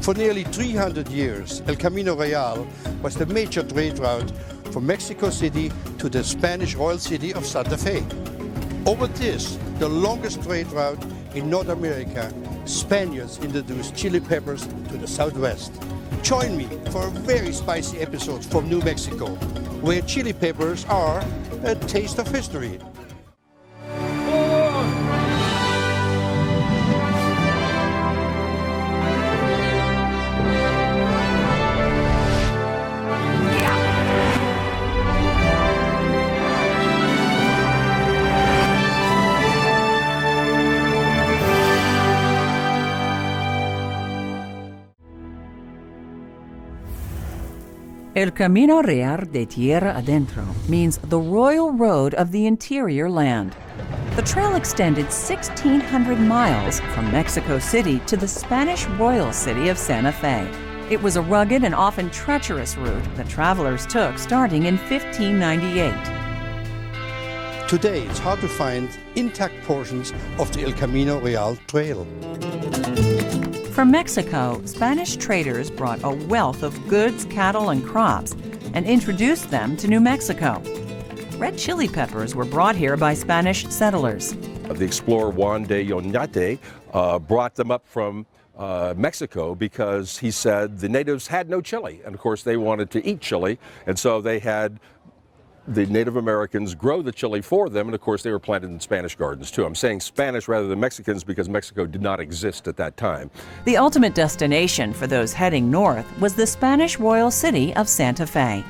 For nearly 300 years, El Camino Real was the major trade route from Mexico City to the Spanish royal city of Santa Fe. Over this, the longest trade route in North America, Spaniards introduced chili peppers to the Southwest. Join me for a very spicy episode from New Mexico, where chili peppers are a taste of history. El Camino Real de Tierra Adentro means the royal road of the interior land. The trail extended 1,600 miles from Mexico City to the Spanish royal city of Santa Fe. It was a rugged and often treacherous route that travelers took starting in 1598. Today, it's hard to find intact portions of the El Camino Real trail. From Mexico, Spanish traders brought a wealth of goods, cattle, and crops and introduced them to New Mexico. Red chili peppers were brought here by Spanish settlers. The explorer Juan de Oñate brought them up from Mexico because he said the natives had no chili, and of course they wanted to eat chili, and so they had the Native Americans grow the chili for them, and of course they were planted in Spanish gardens too. I'm saying Spanish rather than Mexicans because Mexico did not exist at that time. The ultimate destination for those heading north was the Spanish royal city of Santa Fe.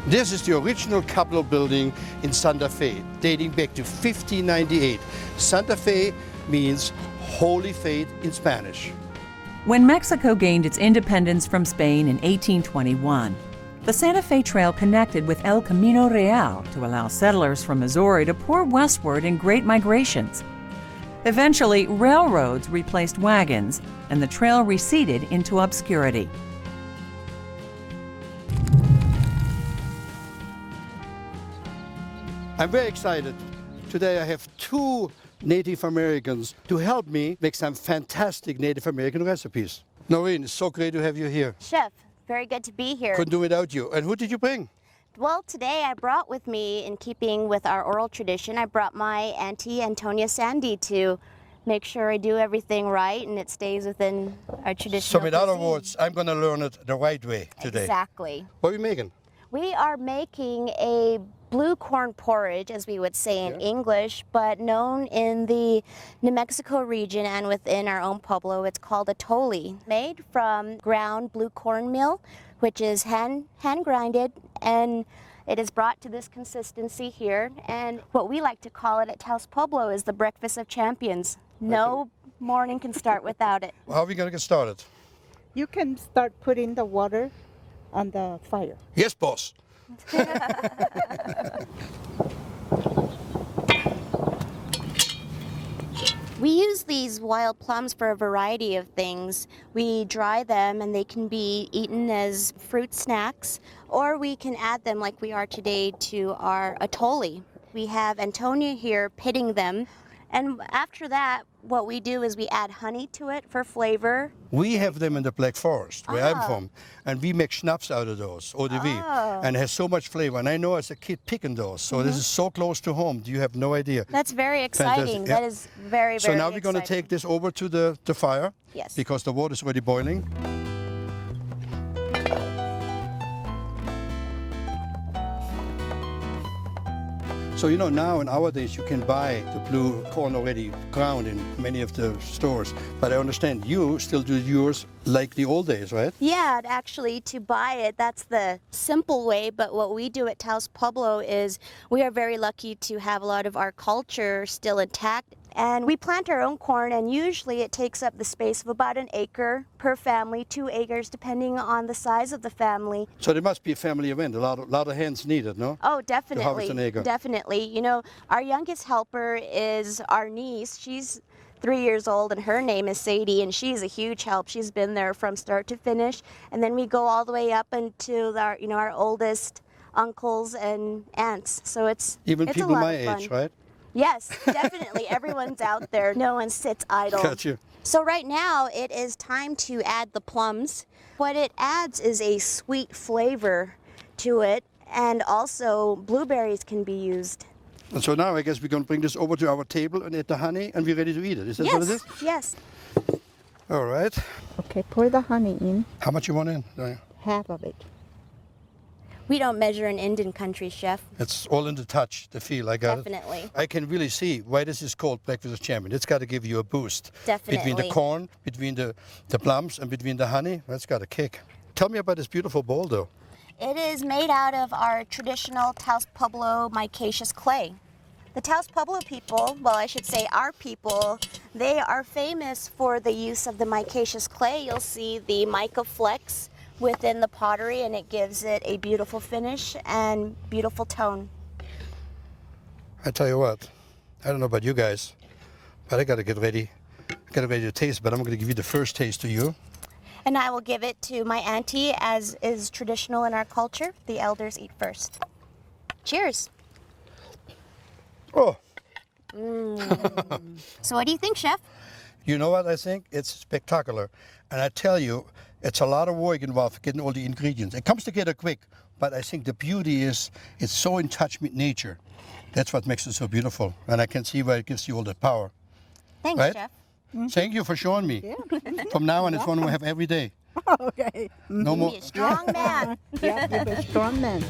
This is the original Capitol building in Santa Fe, dating back to 1598. Santa Fe means Holy Faith in Spanish. When Mexico gained its independence from Spain in 1821, the Santa Fe Trail connected with El Camino Real to allow settlers from Missouri to pour westward in great migrations. Eventually, railroads replaced wagons, and the trail receded into obscurity. I'm very excited. Today I have two Native Americans to help me make some fantastic Native American recipes. Noreen, it's so great to have you here. Chef, very good to be here. Couldn't do without you. And who did you bring? Well, today I brought with me, in keeping with our oral tradition, I brought my Auntie Antonia Sandy to make sure I do everything right and it stays within our traditional So in other cuisine. words, I'm going to learn it the right way today. Exactly. What are we making? We are making a blue corn porridge, as we would say in English, but known in the New Mexico region and within our own Pueblo, it's called Atole. Made from ground blue corn meal, which is hand grinded, and it is brought to this consistency here. And what we like to call it at Taos Pueblo is the breakfast of champions. No morning can start without it. How are we going to get started? You can start putting the water on the fire. Yes, boss. We use these wild plums for a variety of things. We dry them and they can be eaten as fruit snacks, or we can add them like we are today to our atole. We have Antonia here pitting them, and after that, what we do is we add honey to it for flavor. We have them in the Black Forest, where I'm from, and we make schnapps out of those, eau de vie, and it has so much flavor. And I know as a kid picking those, so this is so close to home, you have no idea. That's very exciting. Fantastic. That is very, very So now we're going to exciting. take this over to the fire, Yes. because the water is already boiling. So you know, now nowadays you can buy the blue corn already ground in many of the stores. But I understand you still do yours like the old days, right? Yeah, actually, to buy it, that's the simple way. But what we do at Taos Pueblo is we are very lucky to have a lot of our culture still intact. And we plant our own corn, and usually it takes up the space of about an acre per family, 2 acres, depending on the size of the family. So there must be a family event, a lot of hands needed, no? Oh, To harvest definitely. an acre. Definitely. You know, our youngest helper is our niece. She's 3 years old, and her name is Sadie, and she's a huge help. She's been there from start to finish. And then we go all the way up into our oldest uncles and aunts. So it's Even a people lot my of fun. age, right? Yes, definitely. Everyone's out there. No one sits idle. Got you. So right now it is time to add the plums. What it adds is a sweet flavor to it, and also blueberries can be used. And so now I guess we're going to bring this over to our table and add the honey, and we're ready to eat it. Is that what it is? Yes. All right. Okay, pour the honey in, How much you want in? half of it. We don't measure in Indian country, Chef. It's all in the touch, the feel. I got Definitely. it. I can really see why this is called Breakfast with Champion. It's got to give you a boost. Between Definitely. the corn, between the plums, and between the honey. That's got a kick. Tell me about this beautiful bowl, though. It is made out of our traditional Taos Pueblo micaceous clay. The Taos Pueblo people, well, I should say our people, they are famous for the use of the micaceous clay. You'll see the mica flecks within the pottery, and it gives it a beautiful finish and beautiful tone. I tell you what, I don't know about you guys, but I got to get ready. Get ready to taste, but I'm going to give you the first taste to you. And I will give it to my auntie, as is traditional in our culture. The elders eat first. Cheers. Oh, So what do you think, Chef? you know what I think? It's spectacular. And I tell you, it's a lot of work involved getting all the ingredients. It comes together quick, but I think the beauty is it's so in touch with nature. That's what makes it so beautiful. And I can see why it gives you all that power. Thanks, Right? Chef. Thank you for showing me. From now on, it's one we have every day. Okay. No more. Be a strong man. Yeah, you're a strong man.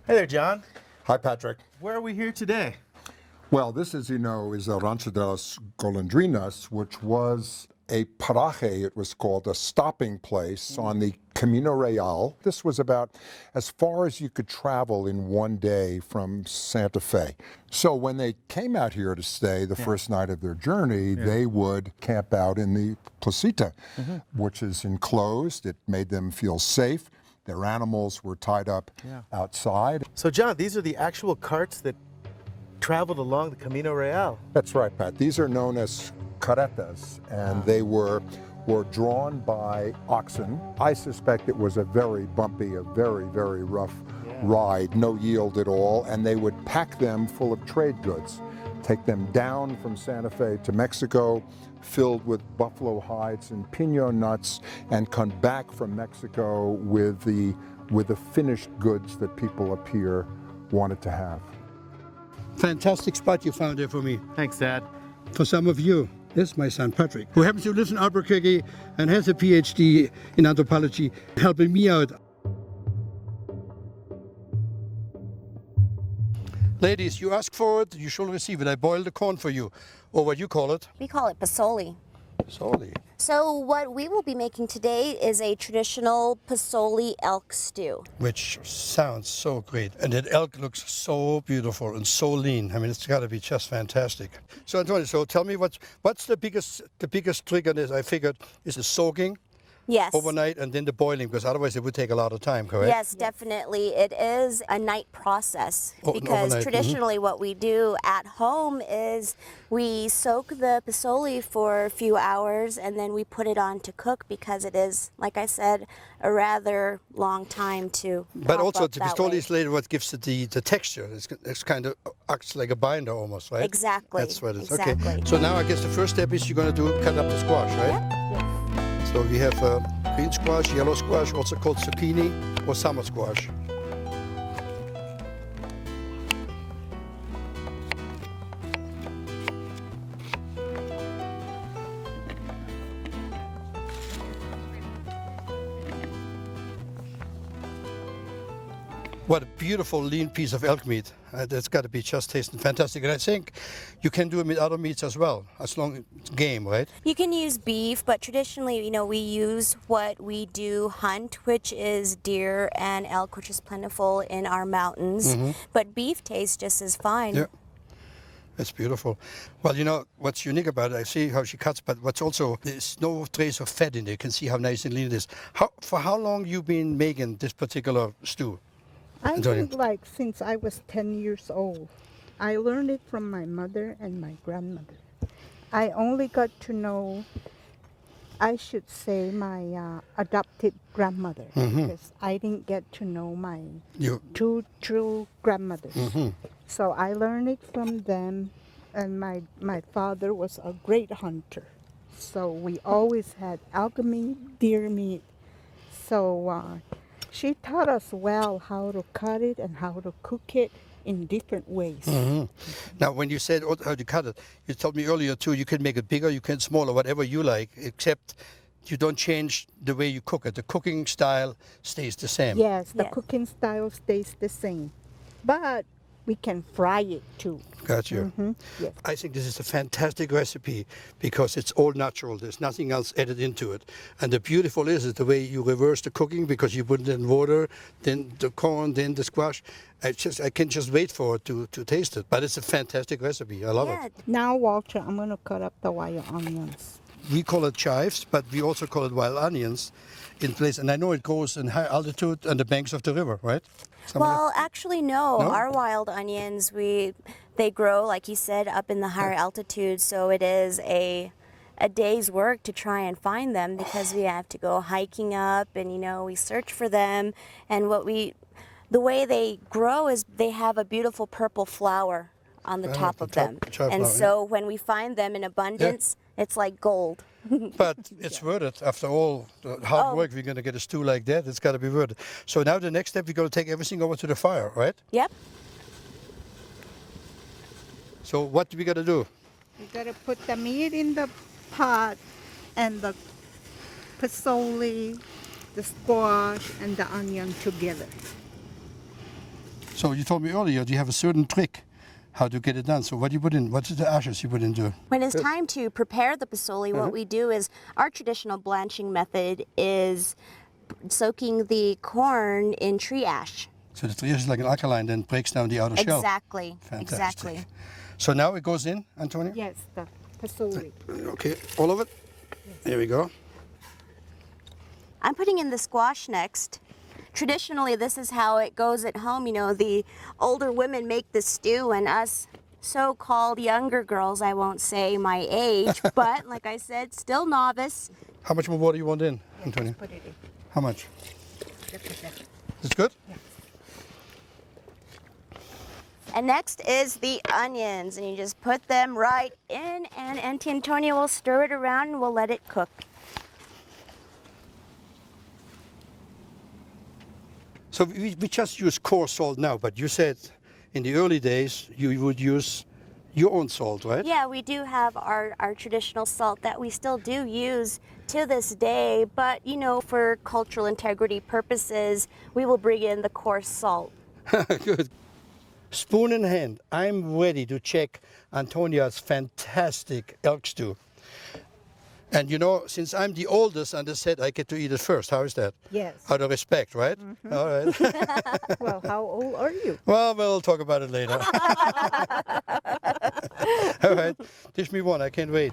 Hey there, John. Hi, Patrick. Where are we here today? Well, this, as you know, is a Rancho de las Golondrinas, which was a paraje, it was called, a stopping place on the Camino Real. This was about as far as you could travel in one day from Santa Fe. So when they came out here to stay the first night of their journey, they would camp out in the placita, which is enclosed. It made them feel safe. Their animals were tied up outside. So, John, these are the actual carts that traveled along the Camino Real. That's right, Pat. These are known as carretas, and they were drawn by oxen. I suspect it was a very bumpy, a very, very rough ride, no yield at all, and they would pack them full of trade goods, take them down from Santa Fe to Mexico, filled with buffalo hides and piñon nuts, and come back from Mexico with the finished goods that people up here wanted to have. Fantastic spot you found there for me. Thanks, Dad. For some of you, this is my son Patrick, who happens to live in Albuquerque and has a PhD in anthropology, helping me out. Ladies, you ask for it, you shall receive it. I boiled the corn for you, or what you call it. We call it pasoli. Sorry. So what we will be making today is a traditional pasoli elk stew. Which sounds so great. And that elk looks so beautiful and so lean. I mean, it's got to be just fantastic. So, Antonio, so tell me what's the biggest trick on this, I figured, is the soaking Yes. overnight and then the boiling, because otherwise it would take a lot of time, correct? Yes, definitely. It is a night process Oh, because overnight, traditionally what we do at home is we soak the pasoli for a few hours and then we put it on to cook because it is, like I said, a rather long time to But pop also up the that pistoli way. is later what gives it the texture. It's kind of acts like a binder almost, right? Exactly, That's what it is. exactly. Okay. So now I guess the first step is you're going to cut up the squash, right? So we have green squash, yellow squash, also called zucchini or summer squash. What a beautiful lean piece of elk meat. That's got to be just tasting fantastic. And I think you can do it with other meats as well, as long as it's game, right? You can use beef, but traditionally, we use what we do hunt, which is deer and elk, which is plentiful in our mountains. But beef tastes just as fine. Yeah. That's beautiful. Well, what's unique about it, I see how she cuts, but what's also, there's no trace of fat in there. You can see how nice and lean it is. For how long you been making this particular stew? I Antonio. think like since I was 10 years old, I learned it from my mother and my grandmother. I only got to know, I should say, my adopted grandmother, because I didn't get to know my You, two true grandmothers. So I learned it from them, and my father was a great hunter. So we always had elk meat, deer meat. So she taught us well how to cut it and how to cook it in different ways. now, when you said how to cut it, you told me earlier too, you can make it bigger, you can smaller, whatever you like, except you don't change the way you cook it. The cooking style stays the same. Yes, the Yes. cooking style stays the same, but we can fry it too. Got you. Yes. I think this is a fantastic recipe because it's all natural. There's nothing else added into it. And the beautiful is the way you reverse the cooking because you put it in water, then the corn, then the squash. I can just wait for it to taste it. But it's a fantastic recipe. I love Yeah, it. Now, Walter, I'm going to cut up the wild onions. We call it chives, but we also call it wild onions in place. And I know it grows in high altitude on the banks of the river, right? well, actually, no. No? Our wild onions, they grow, like you said, up in the higher altitude. So it is a day's work to try and find them because we have to go hiking up and, we search for them. And the way they grow is they have a beautiful purple flower on the top of them. chive And flower, so when we find them in abundance, it's like gold. But it's worth it. After all the hard work, we're going to get a stew like that. It's got to be worth it. So now the next step, we're going to take everything over to the fire, right? Yep. So what do we got to do? We got to put the meat in the pot and the pasoli, the squash, and the onion together. So you told me earlier you have a certain trick how to get it done. So what do you put in? What's the ashes you put into? When it's time to prepare the pasoli, what we do is our traditional blanching method is soaking the corn in tree ash. So the tree ash is like an alkaline, then breaks down the outer shell. Exactly. Fantastic. Exactly. So now it goes in, Antonio? Yes, the pasoli. Okay, all of it? Here we go. I'm putting in the squash next. Traditionally, this is how it goes at home. The older women make the stew, and us so-called younger girls, I won't say my age, but like I said, still novice. How much more water you want in, Antonio? Put it in. How much? It's good? And next is the onions, and you just put them right in, and Auntie Antonia will stir it around, and we'll let it cook. So we just use coarse salt now, but you said in the early days you would use your own salt, right? Yeah, we do have our traditional salt that we still do use to this day, but for cultural integrity purposes, we will bring in the coarse salt. Good. Spoon in hand, I'm ready to check Antonia's fantastic elk stew. And since I'm the oldest on the set, I get to eat it first. How is that? Yes. Out of respect, right? All right. Well, how old are you? Well, we'll talk about it later. All right. Dish me one. I can't wait.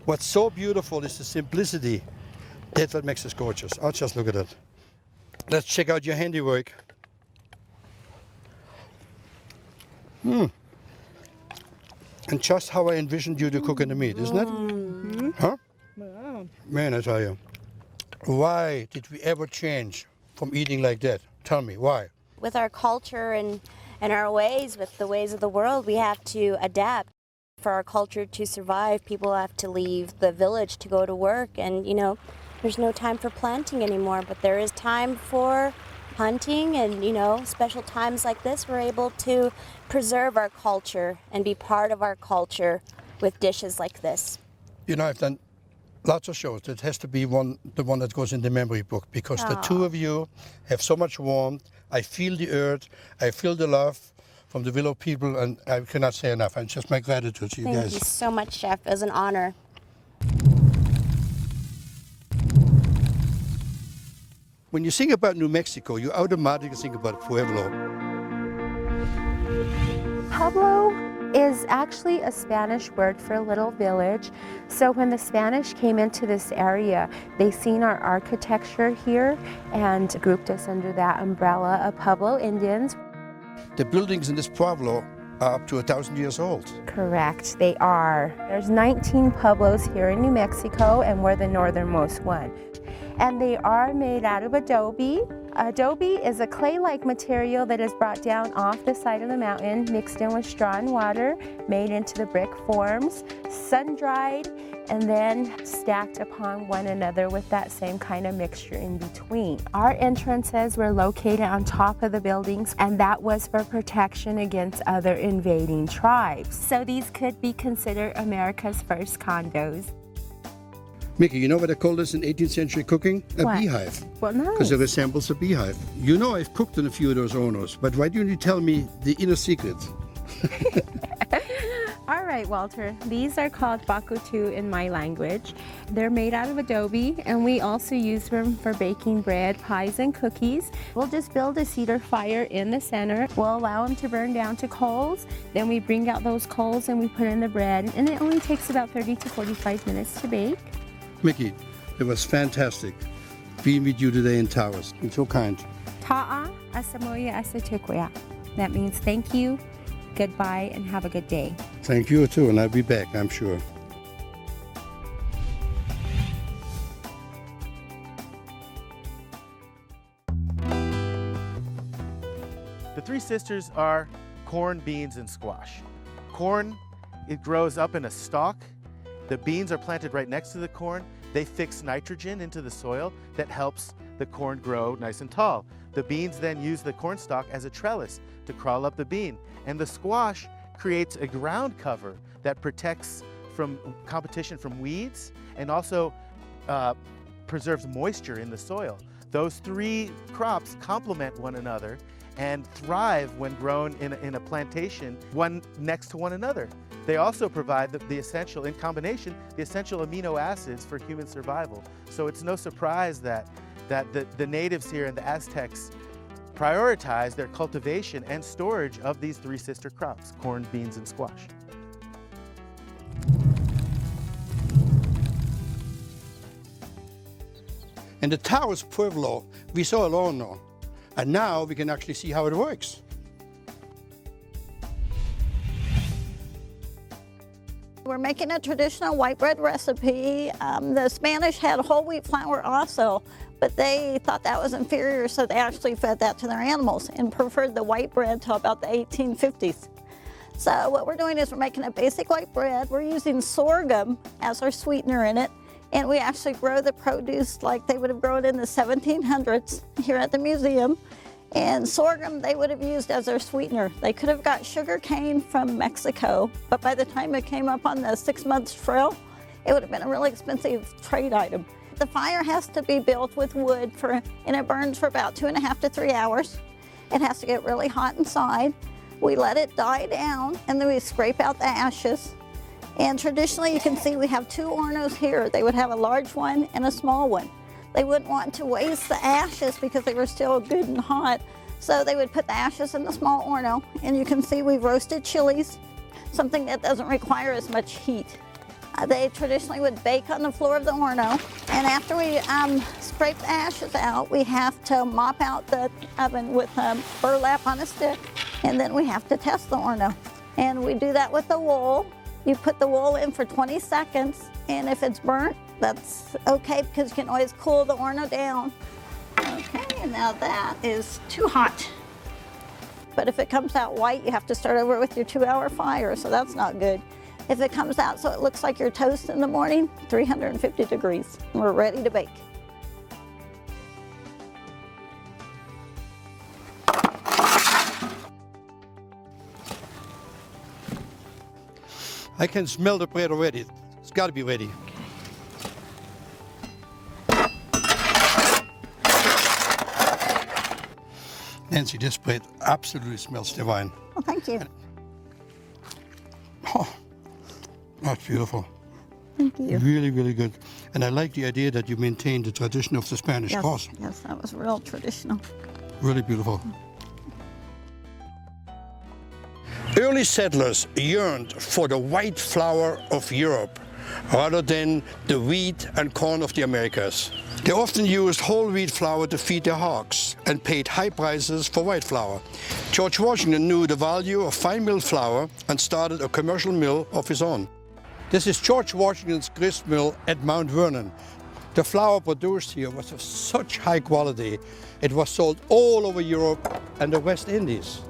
What's so beautiful is the simplicity. That's what makes us gorgeous. I'll just look at it. Let's check out your handiwork. And just how I envisioned you to cook in the meat, isn't it? Huh? Wow. Man, I tell you. Why did we ever change from eating like that? Tell me, why? With our culture and our ways, with the ways of the world, we have to adapt. For our culture to survive, people have to leave the village to go to work, and there's no time for planting anymore, but there is time for hunting, and special times like this, we're able to preserve our culture and be part of our culture with dishes like this. I've done lots of shows. It has to be the one that goes in the memory book because the two of you have so much warmth. I feel the earth. I feel the love from the Willow people, and I cannot say enough. And just my gratitude to you Thank guys. you so much, Chef. It was an honor. When you think about New Mexico, you automatically think about Pueblo. Pueblo is actually a Spanish word for little village. So when the Spanish came into this area, they seen our architecture here and grouped us under that umbrella of Pueblo Indians. The buildings in this pueblo are up to 1,000 years old. Correct, they are. There's 19 pueblos here in New Mexico, and we're the northernmost one. And they are made out of adobe. Adobe is a clay-like material that is brought down off the side of the mountain, mixed in with straw and water, made into the brick forms, sun-dried, and then stacked upon one another with that same kind of mixture in between. Our entrances were located on top of the buildings, and that was for protection against other invading tribes. So these could be considered America's first condos. Mickey, you know what they call this in 18th century cooking? A What? beehive. Well, nice. Because it resembles a beehive. You know I've cooked in a few of those onos, but why don't you tell me the inner secret? All right, Walter, these are called bakutu in my language. They're made out of adobe, and we also use them for baking bread, pies, and cookies. We'll just build a cedar fire in the center. We'll allow them to burn down to coals. Then we bring out those coals and we put in the bread, and it only takes about 30 to 45 minutes to bake. Mickey, it was fantastic being with you today in Taos. You're so kind. Ta'a asamoya asatukwea. That means thank you, goodbye, and have a good day. Thank you too, and I'll be back, I'm sure. The Three Sisters are corn, beans, and squash. Corn, it grows up in a stalk. The beans are planted right next to the corn. They fix nitrogen into the soil that helps the corn grow nice and tall. The beans then use the corn stalk as a trellis to crawl up the bean. And the squash creates a ground cover that protects from competition from weeds and also preserves moisture in the soil. Those three crops complement one another and thrive when grown in a plantation, one next to one another. They also provide the essential, in combination, the essential amino acids for human survival. So it's no surprise that the natives here and the Aztecs prioritize their cultivation and storage of these three sister crops, corn, beans, and squash. In the Taos Pueblo, we saw a horno, and now we can actually see how it works. We're making a traditional white bread recipe. The Spanish had whole wheat flour also, but they thought that was inferior, so they actually fed that to their animals and preferred the white bread till about the 1850s. So what we're doing is we're making a basic white bread. We're using sorghum as our sweetener in it, and we actually grow the produce like they would have grown in the 1700s here at the museum. And sorghum they would have used as their sweetener. They could have got sugar cane from Mexico, but by the time it came up on the 6 months trail, it would have been a really expensive trade item. The fire has to be built with wood and it burns for about 2.5 to 3 hours. It has to get really hot inside. We let it die down and then we scrape out the ashes. And traditionally you can see we have two hornos here. They would have a large one and a small one. They wouldn't want to waste the ashes because they were still good and hot. So they would put the ashes in the small horno. And you can see we've roasted chilies, something that doesn't require as much heat. They traditionally would bake on the floor of the horno. And after we scrape the ashes out, we have to mop out the oven with burlap on a stick. And then we have to test the horno. And we do that with the wool. You put the wool in for 20 seconds. And if it's burnt, that's okay because you can always cool the horno down. Okay, and now that is too hot. But if it comes out white, you have to start over with your 2-hour fire, so that's not good. If it comes out so it looks like your toast in the morning, 350 degrees. We're ready to bake. I can smell the bread already. It's got to be ready. Nancy, this bread absolutely smells divine. Well, thank you. Oh, that's beautiful. Thank you. Really, really good. And I like the idea that you maintain the tradition of the Spanish cross. Yes, that was real traditional. Really beautiful. Early settlers yearned for the white flour of Europe rather than the wheat and corn of the Americas. They often used whole wheat flour to feed their hogs and paid high prices for white flour. George Washington knew the value of fine milled flour and started a commercial mill of his own. This is George Washington's gristmill at Mount Vernon. The flour produced here was of such high quality, it was sold all over Europe and the West Indies.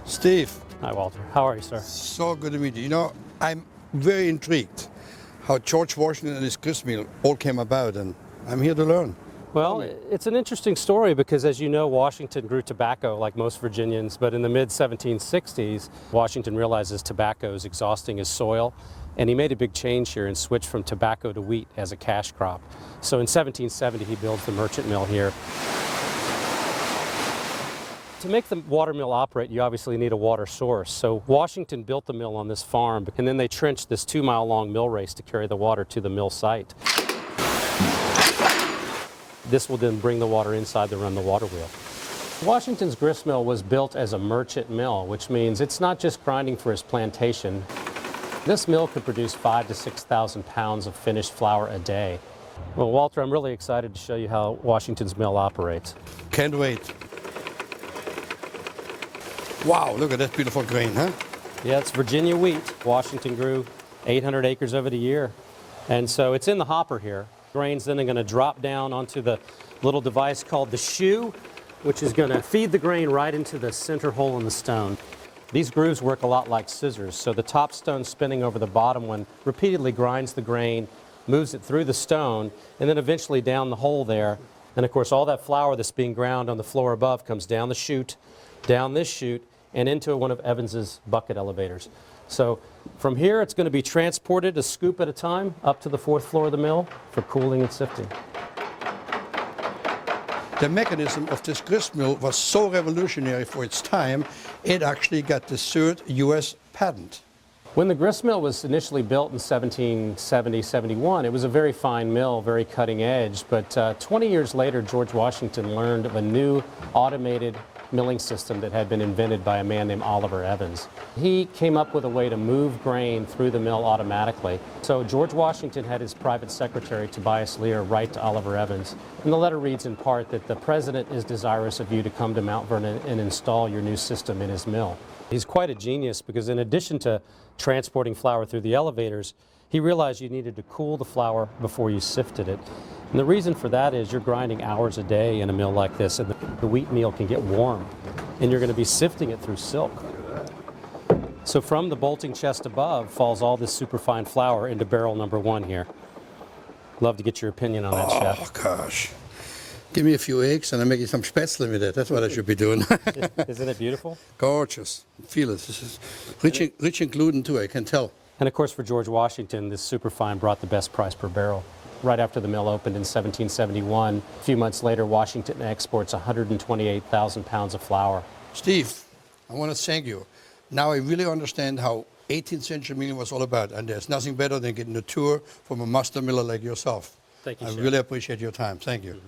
Steve. Hi, Walter. How are you, sir? So good to meet you. You know, I'm very intrigued how George Washington and his gristmill all came about, and I'm here to learn. Well, it's an interesting story because, as you know, Washington grew tobacco like most Virginians, but in the mid-1760s, Washington realizes tobacco is exhausting his soil, and he made a big change here and switched from tobacco to wheat as a cash crop. So in 1770, he builds the merchant mill here. To make the water mill operate, you obviously need a water source. So Washington built the mill on this farm, and then they trenched this 2-mile-long mill race to carry the water to the mill site. This will then bring the water inside to run the water wheel. Washington's gristmill was built as a merchant mill, which means it's not just grinding for his plantation. This mill could produce 5,000 to 6,000 pounds of finished flour a day. Well, Walter, I'm really excited to show you how Washington's mill operates. Can't wait. Wow, look at that beautiful grain, huh? Yeah, it's Virginia wheat. Washington grew 800 acres over the year. And so it's in the hopper here. Grain's then going to drop down onto the little device called the shoe, which is going to feed the grain right into the center hole in the stone. These grooves work a lot like scissors, so the top stone spinning over the bottom one repeatedly grinds the grain, moves it through the stone, and then eventually down the hole there. And of course, all that flour that's being ground on the floor above comes down the chute, down this chute, and into one of Evans's bucket elevators. So from here, it's going to be transported a scoop at a time up to the 4th floor of the mill for cooling and sifting. The mechanism of this gristmill was so revolutionary for its time, it actually got the 3rd U.S. patent. When the gristmill was initially built in 1770-71, it was a very fine mill, very cutting edge, but 20 years later, George Washington learned of a new automated milling system that had been invented by a man named Oliver Evans. He came up with a way to move grain through the mill automatically. So George Washington had his private secretary, Tobias Lear, write to Oliver Evans. And the letter reads in part that the president is desirous of you to come to Mount Vernon and install your new system in his mill. He's quite a genius because in addition to transporting flour through the elevators, he realized you needed to cool the flour before you sifted it. And the reason for that is you're grinding hours a day in a mill like this, and the wheat meal can get warm, and you're going to be sifting it through silk. So from the bolting chest above falls all this superfine flour into barrel number 1 here. Love to get your opinion on that, Chef. Oh, gosh. Give me a few eggs and I'll make you some spätzle with it. That's what I should be doing. Isn't it beautiful? Gorgeous. Feel it. This is rich in gluten too, I can tell. And of course, for George Washington, this superfine brought the best price per barrel. Right after the mill opened in 1771, a few months later, Washington exports 128,000 pounds of flour. Steve, I want to thank you. Now I really understand how 18th century milling was all about, and there's nothing better than getting a tour from a master miller like yourself. Thank you, I Chef. really appreciate your time. Thank you.